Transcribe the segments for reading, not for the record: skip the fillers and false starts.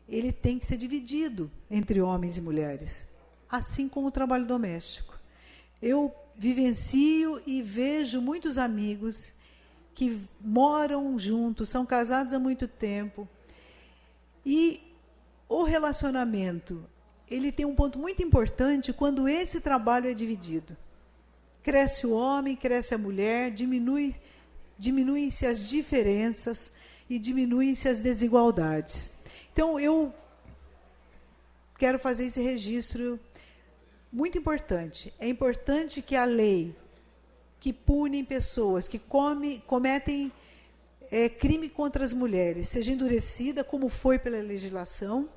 ele tem que ser dividido entre homens e mulheres, assim como o trabalho doméstico. Eu vivencio e vejo muitos amigos que moram juntos, são casados há muito tempo, e o relacionamento, ele tem um ponto muito importante quando esse trabalho é dividido. Cresce o homem, cresce a mulher, diminuem-se as diferenças e diminuem-se as desigualdades. Então, eu quero fazer esse registro muito importante. É importante que a lei que pune pessoas que cometem crime contra as mulheres seja endurecida, como foi pela legislação,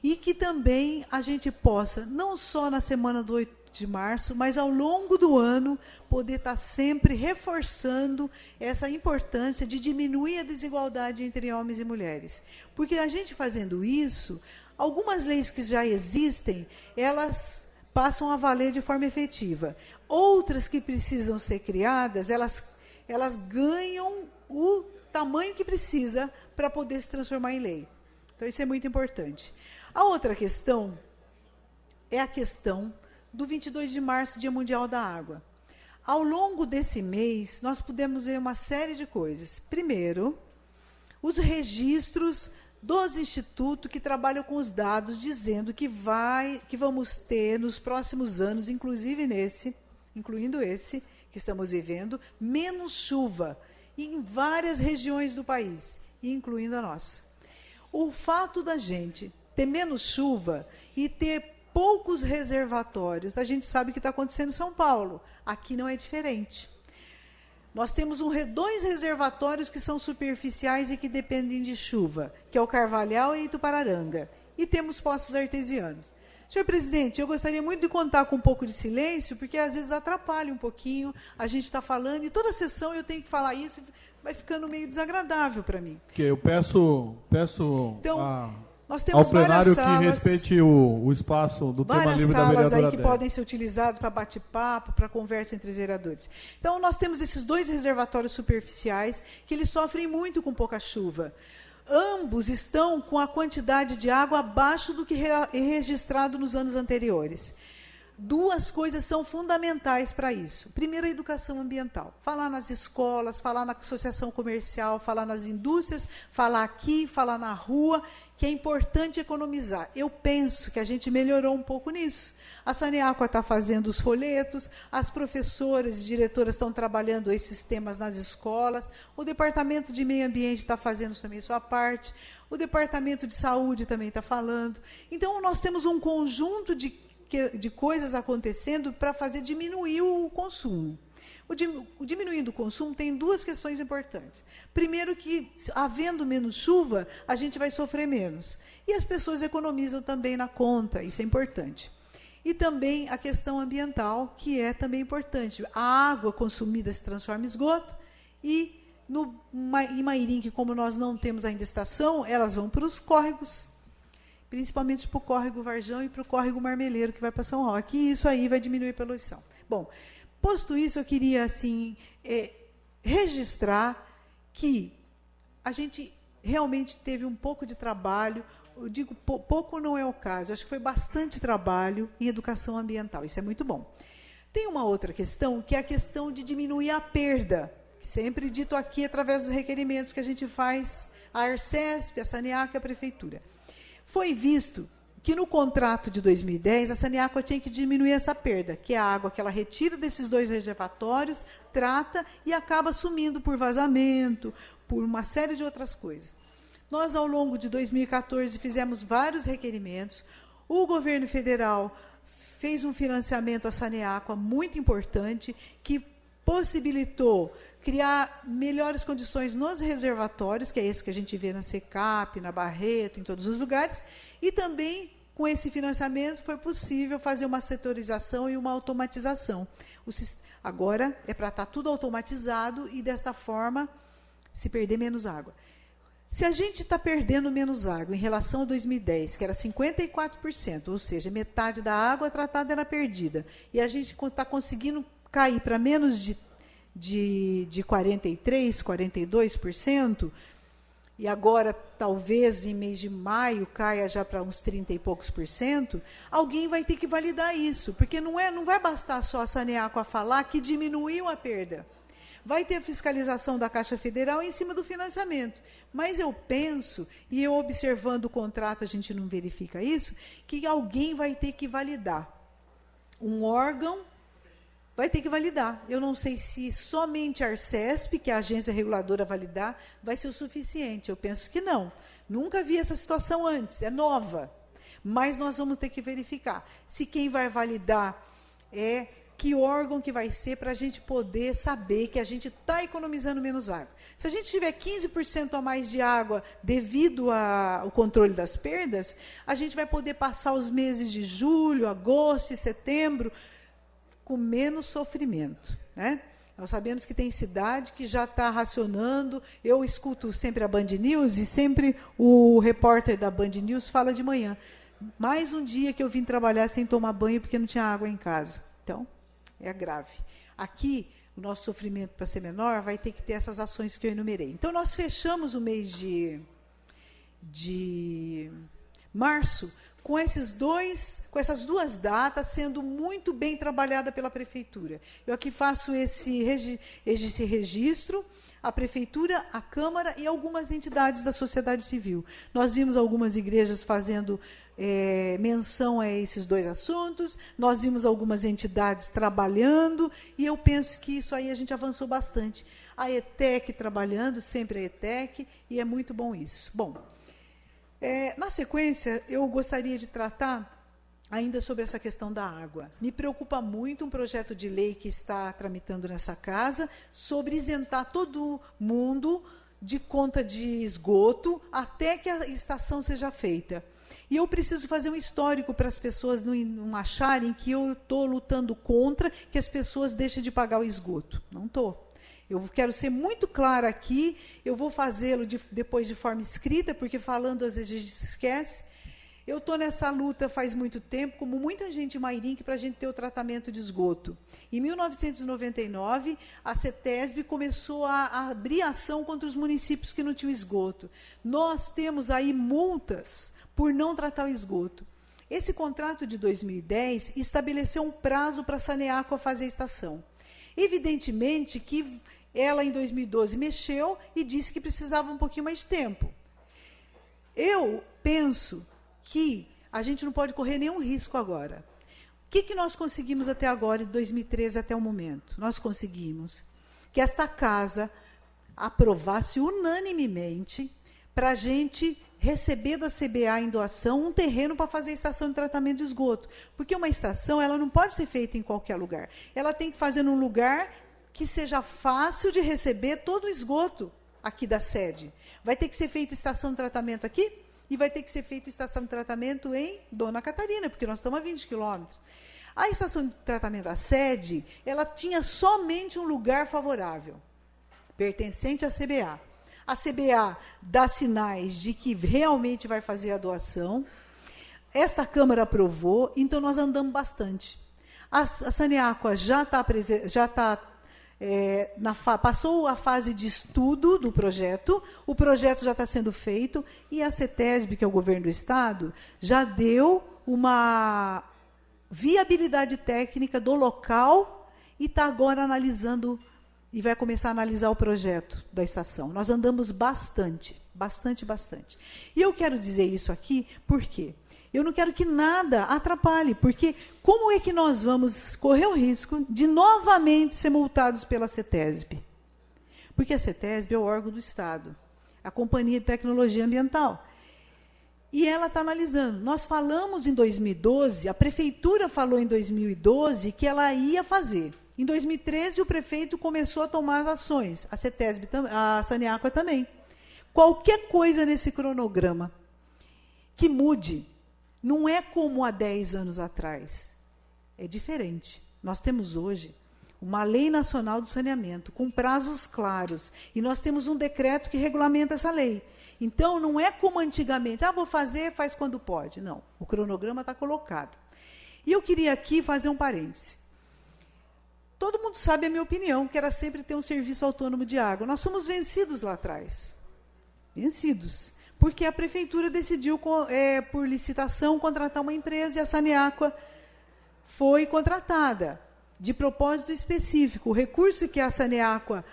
e que também a gente possa, não só na semana do 8 de março, mas ao longo do ano, poder estar sempre reforçando essa importância de diminuir a desigualdade entre homens e mulheres. Porque a gente fazendo isso, algumas leis que já existem, elas passam a valer de forma efetiva. Outras que precisam ser criadas, elas ganham o tamanho que precisa para poder se transformar em lei. Então, isso é muito importante. A outra questão é a questão do 22 de março, Dia Mundial da Água. Ao longo desse mês, nós pudemos ver uma série de coisas. Primeiro, os registros dos institutos que trabalham com os dados, dizendo que vamos ter, nos próximos anos, incluindo esse que estamos vivendo, menos chuva em várias regiões do país, incluindo a nossa. O fato da gente ter menos chuva e ter poucos reservatórios, a gente sabe o que está acontecendo em São Paulo. Aqui não é diferente. Nós temos dois reservatórios que são superficiais e que dependem de chuva, que é o Carvalhal e Itupararanga. E temos poços artesianos. Senhor presidente, eu gostaria muito de contar com um pouco de silêncio, porque às vezes atrapalha um pouquinho, a gente está falando, e toda sessão eu tenho que falar isso, vai ficando meio desagradável para mim. Que eu peço então, nós temos ao plenário várias salas, que respeite o espaço do tema livre da vereadora. Várias salas aí que Adélia podem ser utilizadas para bate-papo, para conversa entre os vereadores. Então, nós temos esses dois reservatórios superficiais que eles sofrem muito com pouca chuva. Ambos estão com a quantidade de água abaixo do que registrado nos anos anteriores. Duas coisas são fundamentais para isso. Primeiro, a educação ambiental. Falar nas escolas, falar na associação comercial, falar nas indústrias, falar aqui, falar na rua, que é importante economizar. Eu penso que a gente melhorou um pouco nisso. A Saneaco está fazendo os folhetos, as professoras e diretoras estão trabalhando esses temas nas escolas, o Departamento de Meio Ambiente está fazendo também sua parte, o Departamento de Saúde também está falando. Então, nós temos um conjunto de coisas acontecendo para fazer diminuir o consumo. O diminuindo o consumo tem duas questões importantes. Primeiro, que havendo menos chuva, a gente vai sofrer menos. E as pessoas economizam também na conta, isso é importante. E também a questão ambiental, que é também importante. A água consumida se transforma em esgoto e em Mairim, que como nós não temos ainda estação, elas vão para os córregos, principalmente para o córrego Varjão e para o córrego Marmeleiro, que vai para São Roque, e isso aí vai diminuir a poluição. Bom, posto isso, eu queria assim, registrar que a gente realmente teve um pouco de trabalho, eu digo pouco não é o caso, acho que foi bastante trabalho em educação ambiental, isso é muito bom. Tem uma outra questão, que é a questão de diminuir a perda, sempre dito aqui através dos requerimentos que a gente faz, a Arcesp, a Saneaco e a Prefeitura. Foi visto que no contrato de 2010, a Saneaco tinha que diminuir essa perda, que é a água que ela retira desses dois reservatórios, trata e acaba sumindo por vazamento, por uma série de outras coisas. Nós, ao longo de 2014, fizemos vários requerimentos. O governo federal fez um financiamento à Saneaco muito importante, que possibilitou criar melhores condições nos reservatórios, que é esse que a gente vê na Secap, na Barreto, em todos os lugares, e também, com esse financiamento, foi possível fazer uma setorização e uma automatização. Agora, é para estar tudo automatizado e, desta forma, se perder menos água. Se a gente está perdendo menos água em relação a 2010, que era 54%, ou seja, metade da água tratada era perdida, e a gente está conseguindo cair para menos de 43%, 42%, e agora talvez em mês de maio caia já para uns 30 e poucos %, alguém vai ter que validar isso, porque não vai bastar só a Saneaco a falar que diminuiu a perda. Vai ter fiscalização da Caixa Federal em cima do financiamento. Mas eu penso, e eu observando o contrato, a gente não verifica isso, que alguém vai ter que validar. Um órgão vai ter que validar. Eu não sei se somente a Arcesp, que é a agência reguladora, validar, vai ser o suficiente. Eu penso que não. Nunca vi essa situação antes, é nova. Mas nós vamos ter que verificar. Se quem vai validar é que órgão que vai ser para a gente poder saber que a gente está economizando menos água. Se a gente tiver 15% a mais de água devido ao controle das perdas, a gente vai poder passar os meses de julho, agosto e setembro com menos sofrimento, né? Nós sabemos que tem cidade que já está racionando. Eu escuto sempre a Band News e sempre o repórter da Band News fala de manhã. Mais um dia que eu vim trabalhar sem tomar banho porque não tinha água em casa. Então, é grave. Aqui, o nosso sofrimento, para ser menor, vai ter que ter essas ações que eu enumerei. Então, nós fechamos o mês de março com essas duas datas sendo muito bem trabalhada pela Prefeitura. Eu aqui faço esse registro, a Prefeitura, a Câmara e algumas entidades da sociedade civil. Nós vimos algumas igrejas fazendo menção a esses dois assuntos, nós vimos algumas entidades trabalhando, e eu penso que isso aí a gente avançou bastante. A ETEC trabalhando, sempre a ETEC, e é muito bom isso. Bom, na sequência, eu gostaria de tratar ainda sobre essa questão da água. Me preocupa muito um projeto de lei que está tramitando nessa casa sobre isentar todo mundo de conta de esgoto até que a estação seja feita. E eu preciso fazer um histórico para as pessoas não acharem que eu estou lutando contra que as pessoas deixem de pagar o esgoto. Não estou. Eu quero ser muito clara aqui, eu vou fazê-lo depois de forma escrita, porque falando às vezes a gente se esquece. Eu estou nessa luta faz muito tempo, como muita gente em Mairinque, para a gente ter o tratamento de esgoto. Em 1999, a CETESB começou a abrir ação contra os municípios que não tinham esgoto. Nós temos aí multas por não tratar o esgoto. Esse contrato de 2010 estabeleceu um prazo para a Saneaco fazer a estação. Evidentemente que ela, em 2012, mexeu e disse que precisava um pouquinho mais de tempo. Eu penso que a gente não pode correr nenhum risco agora. O que nós conseguimos até agora, de 2013 até o momento? Nós conseguimos que esta casa aprovasse unanimemente para a gente receber da CBA em doação um terreno para fazer a estação de tratamento de esgoto. Porque uma estação ela não pode ser feita em qualquer lugar. Ela tem que fazer num lugar que seja fácil de receber todo o esgoto aqui da sede. Vai ter que ser feita estação de tratamento aqui e vai ter que ser feita estação de tratamento em Dona Catarina, porque nós estamos a 20 quilômetros. A estação de tratamento da sede, ela tinha somente um lugar favorável, pertencente à CBA. A CBA dá sinais de que realmente vai fazer a doação. Esta Câmara aprovou, então nós andamos bastante. A Saneaco já está passou a fase de estudo do projeto, o projeto já está sendo feito, e a CETESB, que é o governo do Estado, já deu uma viabilidade técnica do local e está agora analisando e vai começar a analisar o projeto da estação. Nós andamos bastante. E eu quero dizer isso aqui, por quê? Eu não quero que nada atrapalhe, porque como é que nós vamos correr o risco de novamente ser multados pela CETESB? Porque a CETESB é o órgão do Estado, a Companhia de Tecnologia Ambiental. E ela está analisando. Nós falamos em 2012, a Prefeitura falou em 2012 que ela ia fazer. Em 2013, o prefeito começou a tomar as ações, a CETESB, a Saneaco também. Qualquer coisa nesse cronograma que mude, não é como há 10 anos atrás. É diferente. Nós temos hoje uma lei nacional do saneamento, com prazos claros, e nós temos um decreto que regulamenta essa lei. Então, não é como antigamente, vou fazer, faz quando pode. Não, o cronograma está colocado. E eu queria aqui fazer um parêntese. Todo mundo sabe a minha opinião, que era sempre ter um serviço autônomo de água. Nós fomos vencidos lá atrás. vencidos. Porque a prefeitura decidiu, por licitação, contratar uma empresa e a Saneaqua foi contratada, de propósito específico. O recurso que a Saneaqua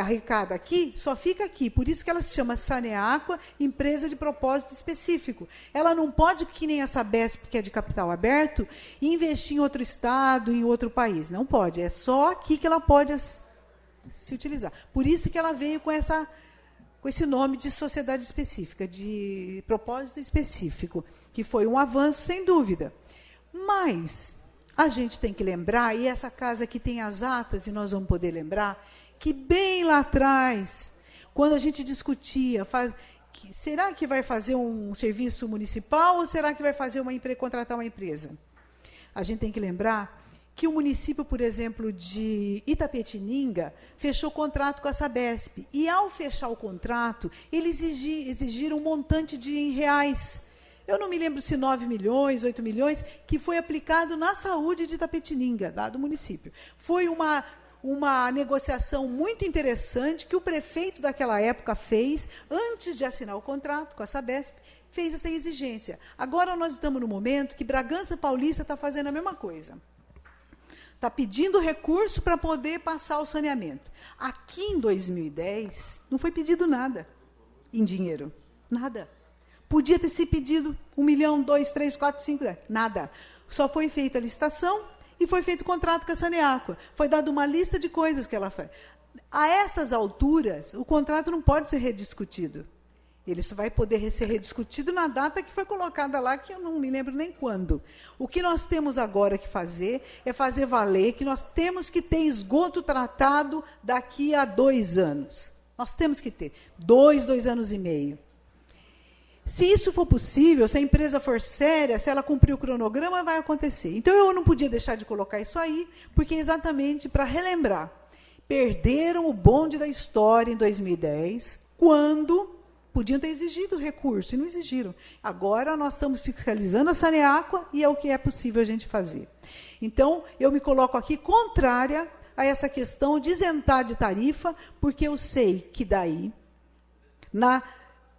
arrecada aqui, só fica aqui. Por isso que ela se chama Saneaqua, empresa de propósito específico. Ela não pode, que nem a Sabesp, que é de capital aberto, investir em outro estado, em outro país. Não pode. É só aqui que ela pode se utilizar. Por isso que ela veio com esse nome de sociedade específica, de propósito específico, que foi um avanço, sem dúvida. Mas a gente tem que lembrar, e essa casa aqui tem as atas, e nós vamos poder lembrar, que bem lá atrás, quando a gente discutia, será que vai fazer um serviço municipal ou será que vai fazer contratar uma empresa? A gente tem que lembrar que o município, por exemplo, de Itapetininga, fechou contrato com a Sabesp. E, ao fechar o contrato, eles exigiram um montante em reais. Eu não me lembro se 9 milhões, 8 milhões, que foi aplicado na saúde de Itapetininga, lá do município. Foi uma negociação muito interessante que o prefeito daquela época fez, antes de assinar o contrato com a Sabesp, fez essa exigência. Agora nós estamos no momento que Bragança Paulista está fazendo a mesma coisa. Está pedindo recurso para poder passar o saneamento. Aqui, em 2010, não foi pedido nada em dinheiro. Nada. Podia ter se pedido 1 milhão, 2, 3, 4, 5, 10. Nada. Só foi feita a licitação e foi feito o contrato com a Saneaqua. Foi dada uma lista de coisas que ela faz. A essas alturas, o contrato não pode ser rediscutido. Ele só vai poder ser rediscutido na data que foi colocada lá, que eu não me lembro nem quando. O que nós temos agora que fazer é fazer valer que nós temos que ter esgoto tratado daqui a 2 anos. Nós temos que ter 2 anos e meio. Se isso for possível, se a empresa for séria, se ela cumprir o cronograma, vai acontecer. Então, eu não podia deixar de colocar isso aí, porque é exatamente para relembrar. Perderam o bonde da história em 2010, quando podiam ter exigido recurso, e não exigiram. Agora, nós estamos fiscalizando a Saneaqua, e é o que é possível a gente fazer. Então, eu me coloco aqui contrária a essa questão de isentar de tarifa, porque eu sei que daí,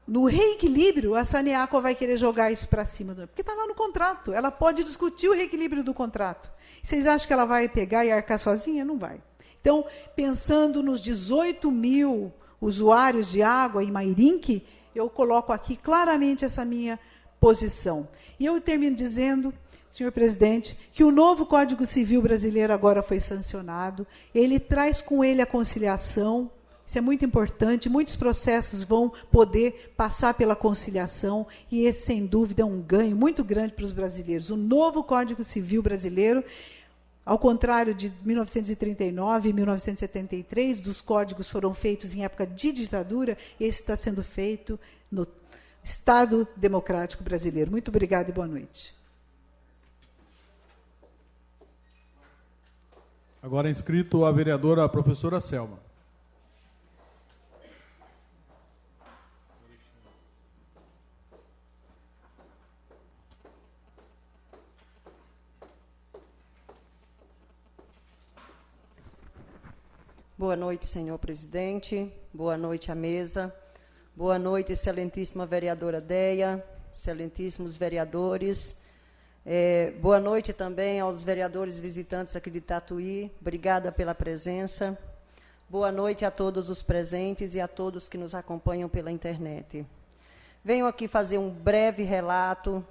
no reequilíbrio, a Saneaqua vai querer jogar isso para cima, porque está lá no contrato. Ela pode discutir o reequilíbrio do contrato. Vocês acham que ela vai pegar e arcar sozinha? Não vai. Então, pensando nos 18 mil usuários de água em Mairinque, eu coloco aqui claramente essa minha posição. E eu termino dizendo, senhor presidente, que o novo Código Civil brasileiro agora foi sancionado, ele traz com ele a conciliação. Isso é muito importante, muitos processos vão poder passar pela conciliação, e esse, sem dúvida, é um ganho muito grande para os brasileiros. O novo Código Civil brasileiro, ao contrário de 1939 e 1973, dos códigos foram feitos em época de ditadura, esse está sendo feito no Estado Democrático Brasileiro. Muito obrigada e boa noite. Agora é inscrito a vereadora professora Selma. Boa noite, senhor presidente. Boa noite à mesa. Boa noite, excelentíssima vereadora Deia, excelentíssimos vereadores. Boa noite também aos vereadores visitantes aqui de Tatuí. Obrigada pela presença. Boa noite a todos os presentes e a todos que nos acompanham pela internet. Venho aqui fazer um breve relato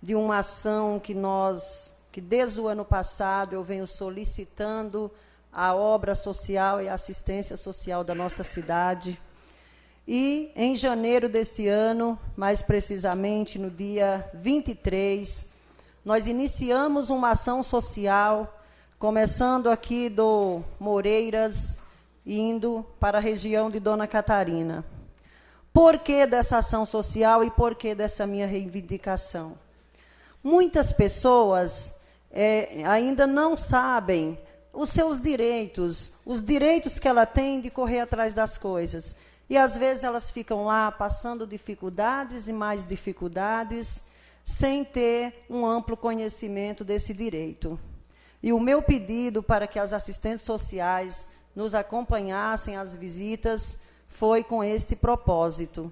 de uma ação que desde o ano passado, eu venho solicitando a obra social e a assistência social da nossa cidade. E, em janeiro deste ano, mais precisamente no dia 23, nós iniciamos uma ação social, começando aqui do Moreiras, indo para a região de Dona Catarina. Por que dessa ação social e por que dessa minha reivindicação? Muitas pessoas ainda não sabem os seus direitos, os direitos que ela tem de correr atrás das coisas. E, às vezes, elas ficam lá passando dificuldades e mais dificuldades, sem ter um amplo conhecimento desse direito. E o meu pedido para que as assistentes sociais nos acompanhassem às visitas foi com este propósito.